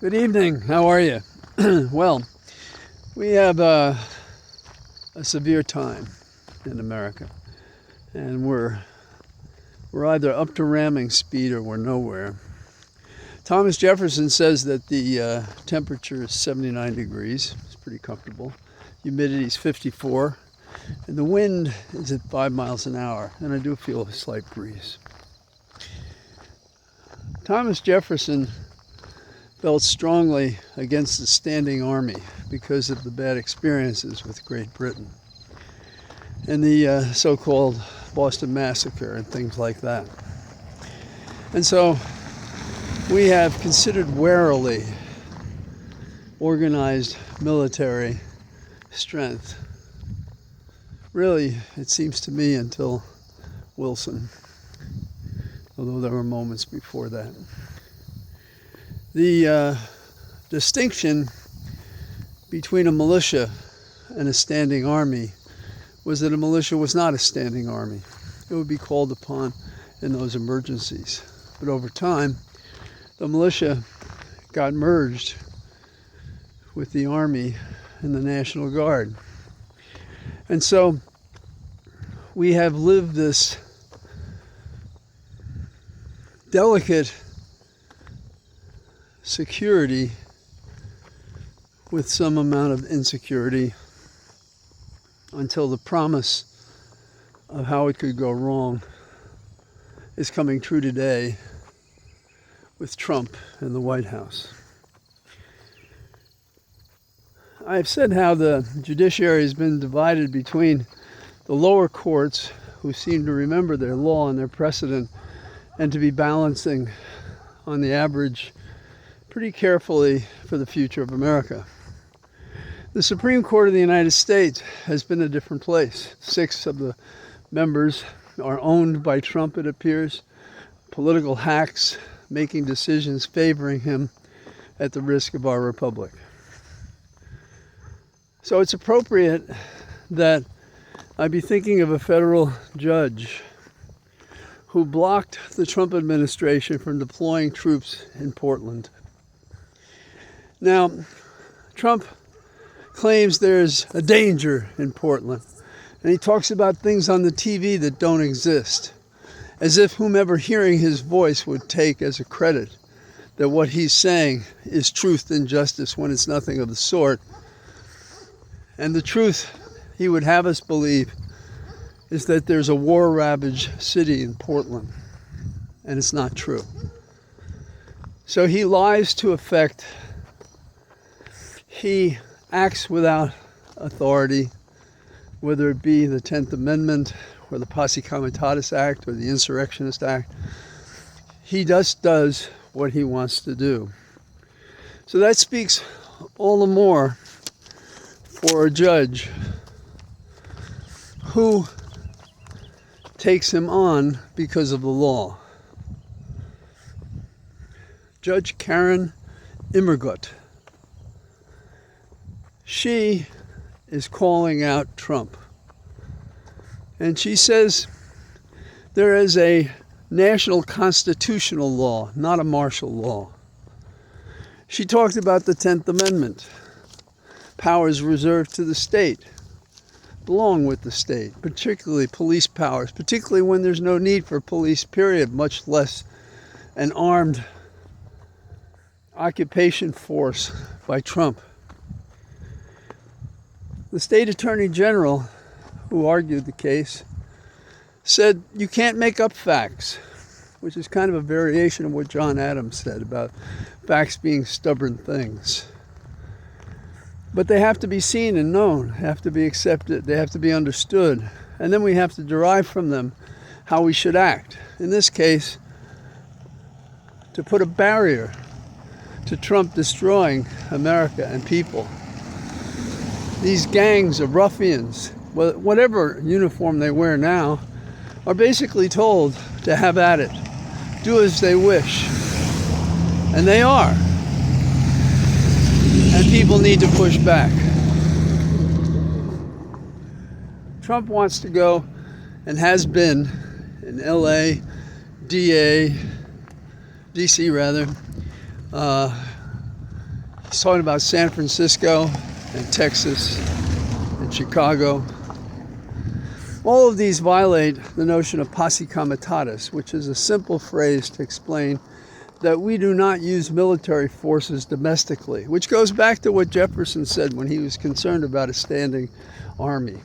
Good evening. How are you? Well, we have a severe time in America, and we're either up to ramming speed or we're nowhere. Thomas Jefferson says that the temperature is 79 degrees. It's pretty comfortable. Humidity is 54, and the wind is at 5 miles an hour, and I do feel a slight breeze. Thomas Jefferson felt strongly against the standing army because of the bad experiences with Great Britain and the so-called Boston Massacre and things like that. And so we have considered warily organized military strength. Really, it seems to me, until Wilson, although there were moments before that. The distinction between a militia and a standing army was that a militia was not a standing army. It would be called upon in those emergencies. But over time, the militia got merged with the army and the National Guard. And so we have lived this delicate security with some amount of insecurity until the promise of how it could go wrong is coming true today with Trump in the White House. I've said how the judiciary has been divided between the lower courts, who seem to remember their law and their precedent and to be balancing on the average pretty carefully for the future of America. The Supreme Court of the United States has been a different place. 6 of the members are owned by Trump, it appears, political hacks making decisions favoring him at the risk of our republic. So it's appropriate that I be thinking of a federal judge who blocked the Trump administration from deploying troops in Portland. Now, Trump claims there's a danger in Portland, and he talks about things on the TV that don't exist, as if whomever hearing his voice would take as a credit that what he's saying is truth and justice when it's nothing of the sort. And the truth he would have us believe is that there's a war-ravaged city in Portland, and it's not true. So he lies to effect. He acts without authority, whether it be the 10th Amendment or the Posse Comitatus Act or the Insurrectionist Act. He just does what he wants to do. So that speaks all the more for a judge who takes him on because of the law. Judge Karen Immergut. She is calling out Trump. And she says there is a national constitutional law, not a martial law. She talked about the 10th Amendment. Powers reserved to the state belong with the state, particularly police powers, particularly when there's no need for police, period, much less an armed occupation force by Trump. The state attorney general, who argued the case, said you can't make up facts, which is kind of a variation of what John Adams said about facts being stubborn things. But they have to be seen and known, have to be accepted, they have to be understood, and then we have to derive from them how we should act. In this case, to put a barrier to Trump destroying America and people. These gangs of ruffians, whatever uniform they wear now, are basically told to have at it, do as they wish. And they are. And people need to push back. Trump wants to go, and has been, in LA, DC, He's talking about San Francisco and Texas and Chicago. All of these violate the notion of posse comitatus, which is a simple phrase to explain that we do not use military forces domestically, which goes back to what Jefferson said when he was concerned about a standing army.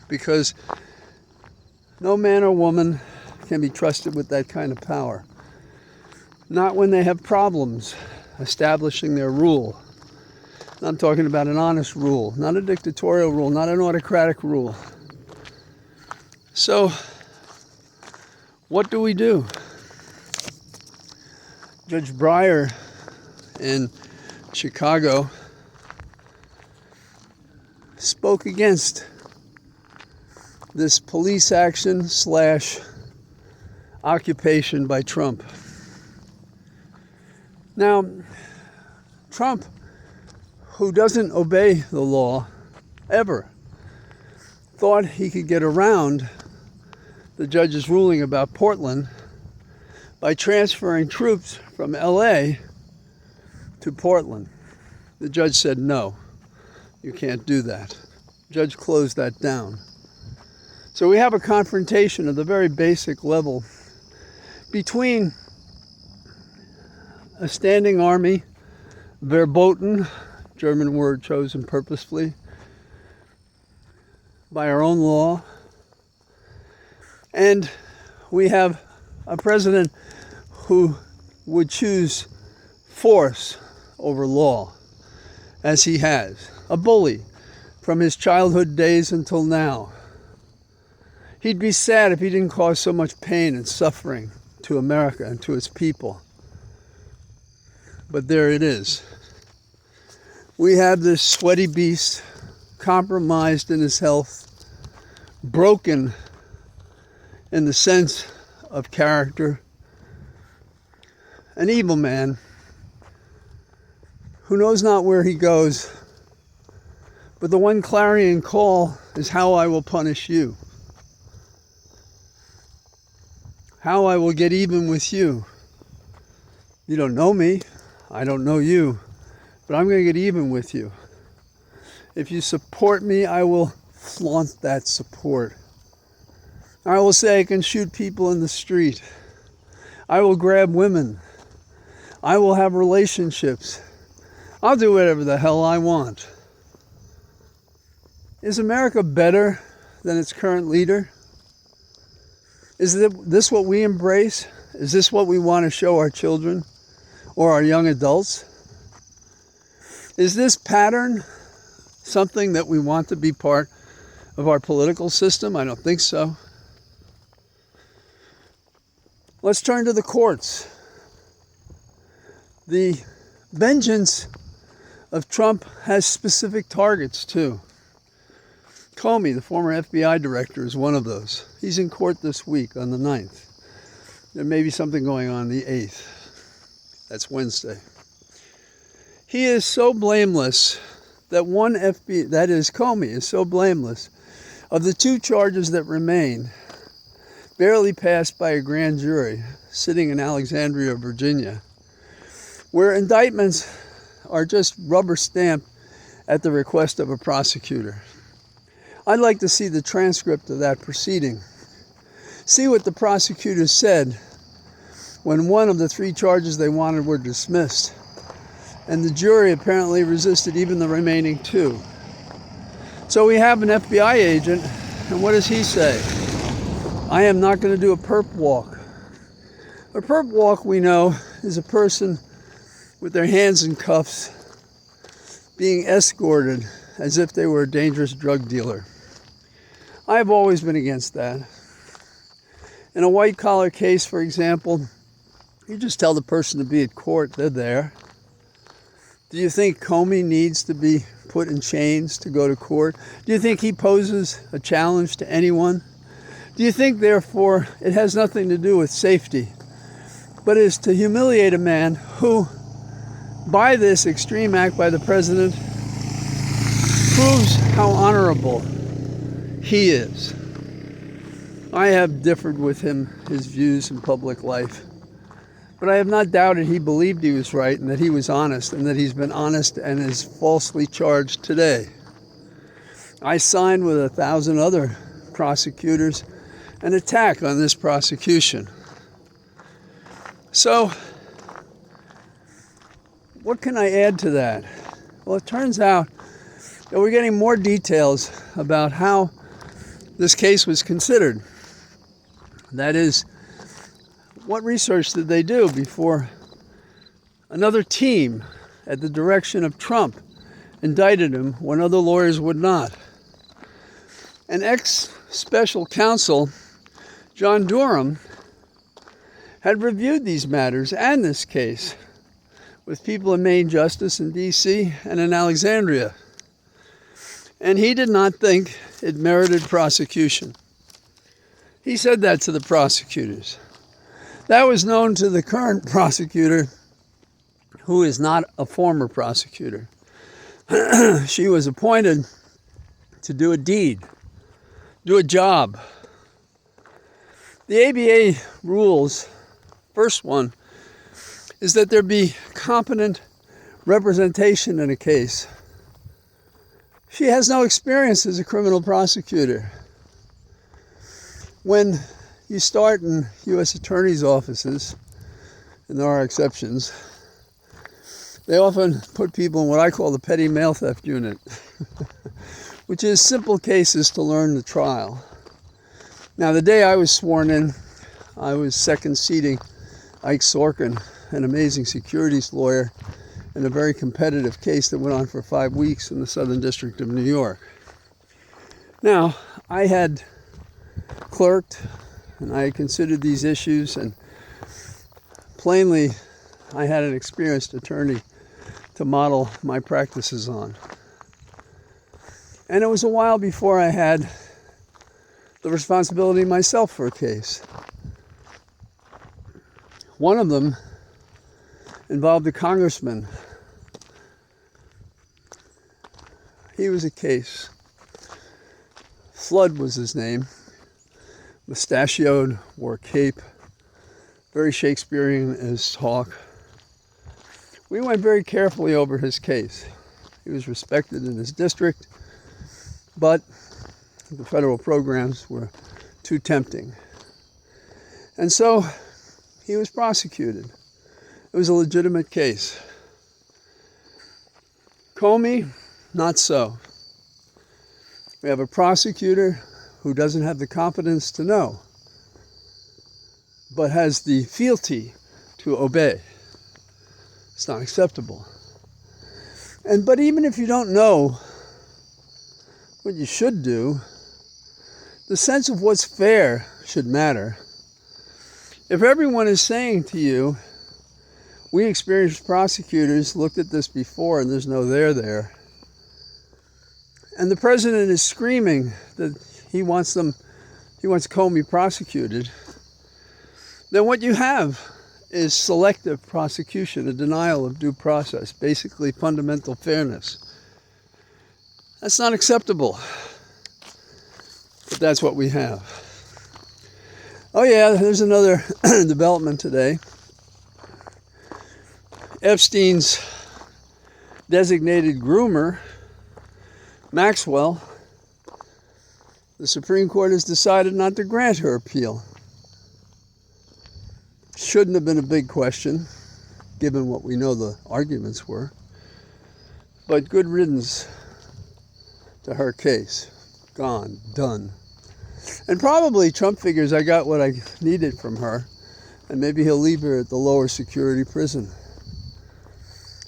Because no man or woman can be trusted with that kind of power. Not when they have problems establishing their rule. I'm talking about an honest rule, not a dictatorial rule, not an autocratic rule. So, what do we do? Judge Breyer in Chicago spoke against this police action / occupation by Trump. Now, Trump, who doesn't obey the law ever, thought he could get around the judge's ruling about Portland by transferring troops from LA to Portland. The judge said, no, you can't do that. The judge closed that down. So we have a confrontation at the very basic level between a standing army, verboten, German word chosen purposefully, by our own law, and we have a president who would choose force over law, as he has, a bully from his childhood days until now. He'd be sad if he didn't cause so much pain and suffering to America and to its people. But there it is. We have this sweaty beast, compromised in his health, broken in the sense of character, an evil man who knows not where he goes, but the one clarion call is how I will punish you, how I will get even with you. You don't know me, I don't know you, but I'm going to get even with you. If you support me, I will flaunt that support. I will say I can shoot people in the street. I will grab women. I will have relationships. I'll do whatever the hell I want. Is America better than its current leader? Is this what we embrace? Is this what we want to show our children or our young adults? Is this pattern something that we want to be part of our political system? I don't think so. Let's turn to the courts. The vengeance of Trump has specific targets too. Comey, the former FBI director, is one of those. He's in court this week on the 9th. There may be something going on the 8th. That's Wednesday. He is so blameless that Comey is so blameless. Of the 2 charges that remain, barely passed by a grand jury sitting in Alexandria, Virginia, where indictments are just rubber stamped at the request of a prosecutor. I'd like to see the transcript of that proceeding. See what the prosecutors said when one of the 3 charges they wanted were dismissed. And the jury apparently resisted even the remaining 2. So we have an FBI agent, and what does he say? I am not going to do a perp walk. A perp walk, we know, is a person with their hands in cuffs being escorted as if they were a dangerous drug dealer. I've always been against that. In a white-collar case, for example, you just tell the person to be at court, they're there. Do you think Comey needs to be put in chains to go to court? Do you think he poses a challenge to anyone? Do you think, therefore, it has nothing to do with safety, but is to humiliate a man who, by this extreme act by the president, proves how honorable he is. I have differed with him, his views in public life, But I have not doubted he believed he was right and that he was honest and that he's been honest and is falsely charged today. I signed with 1,000 other prosecutors an attack on this prosecution. So, what can I add to that? Well, it turns out that we're getting more details about how this case was considered. That is, what research did they do before another team at the direction of Trump indicted him when other lawyers would not? An ex-special counsel, John Durham, had reviewed these matters and this case with people in Main Justice in D.C. and in Alexandria. And he did not think it merited prosecution. He said that to the prosecutors. That was known to the current prosecutor, who is not a former prosecutor. She was appointed to do a deed, do a job. The ABA rules, first one, is that there be competent representation in a case. She has no experience as a criminal prosecutor. When you start in U.S. attorneys' offices, and there are exceptions, they often put people in what I call the petty mail theft unit, which is simple cases to learn the trial. Now, the day I was sworn in, I was second seating Ike Sorkin, an amazing securities lawyer, in a very competitive case that went on for 5 weeks in the Southern District of New York. Now, I had clerked and I had considered these issues, and plainly I had an experienced attorney to model my practices on. And it was a while before I had the responsibility myself for a case. One of them involved a congressman. He was a case. Flood was his name. Mustachioed, wore a cape, very Shakespearean in his talk. We went very carefully over his case. He was respected in his district, but the federal programs were too tempting. And so he was prosecuted. It was a legitimate case. Comey, not so. We have a prosecutor who doesn't have the competence to know, but has the fealty to obey. It's not acceptable. But even if you don't know what you should do, the sense of what's fair should matter. If everyone is saying to you, we experienced prosecutors looked at this before and there's no there, and the president is screaming that he wants Comey prosecuted, then what you have is selective prosecution, a denial of due process, basically fundamental fairness. That's not acceptable, but that's what we have. Oh yeah, there's another development today. Epstein's designated groomer, Maxwell, the Supreme Court has decided not to grant her appeal. Shouldn't have been a big question, given what we know the arguments were. But good riddance to her case. Gone, done. And probably Trump figures I got what I needed from her, and maybe he'll leave her at the lower security prison.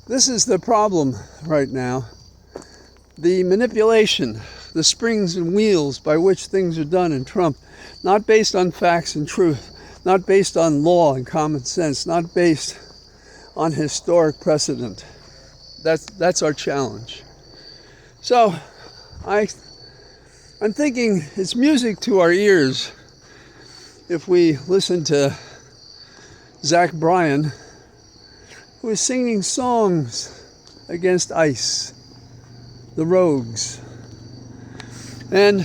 This is the problem right now. The manipulation, the springs and wheels by which things are done in Trump, not based on facts and truth, not based on law and common sense, not based on historic precedent. That's our challenge. So I'm thinking it's music to our ears if we listen to Zach Bryan, who is singing songs against ICE, the rogues. And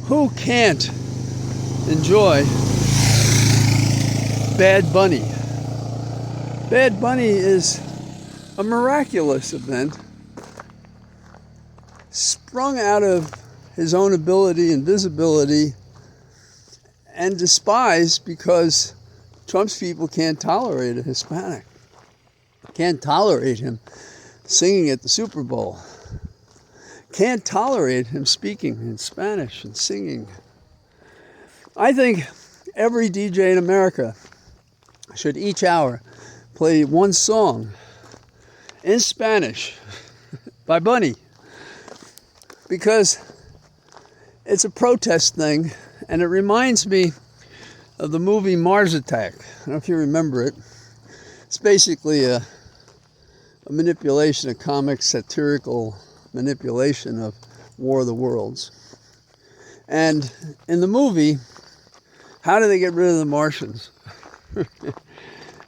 who can't enjoy Bad Bunny. Bad Bunny is a miraculous event sprung out of his own ability and visibility and despised because Trump's people can't tolerate a Hispanic. Can't tolerate him singing at the Super Bowl. Can't tolerate him speaking in Spanish and singing. I think every DJ in America should each hour play one song in Spanish by Bunny, because it's a protest thing, and it reminds me of the movie Mars Attack. I don't know if you remember it. It's basically a manipulation, a comic satirical manipulation of War of the Worlds. And in the movie, how do they get rid of the Martians?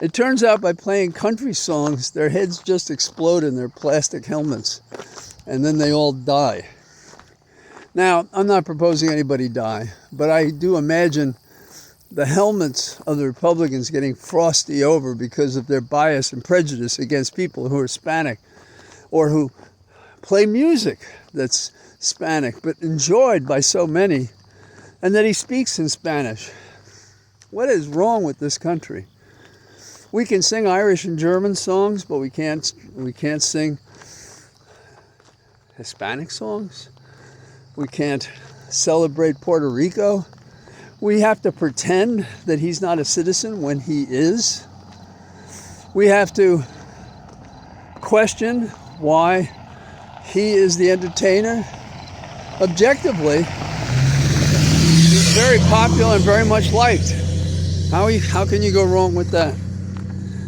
It turns out by playing country songs, their heads just explode in their plastic helmets, and then they all die. Now, I'm not proposing anybody die, but I do imagine the helmets of the Republicans getting frosty over because of their bias and prejudice against people who are Hispanic or who play music that's Hispanic but enjoyed by so many, and that he speaks in Spanish. What is wrong with this country? We can sing Irish and German songs, but we can't sing Hispanic songs. We can't celebrate Puerto Rico. We have to pretend that he's not a citizen when he is. We have to question why he is the entertainer. Objectively, he's very popular and very much liked. How can you go wrong with that?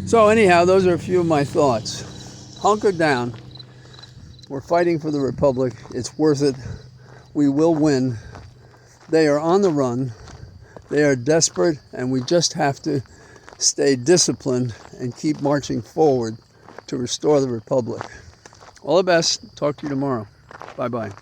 So anyhow, those are a few of my thoughts. Hunker down. We're fighting for the Republic. It's worth it. We will win. They are on the run. They are desperate, and we just have to stay disciplined and keep marching forward to restore the Republic. All the best. Talk to you tomorrow. Bye-bye.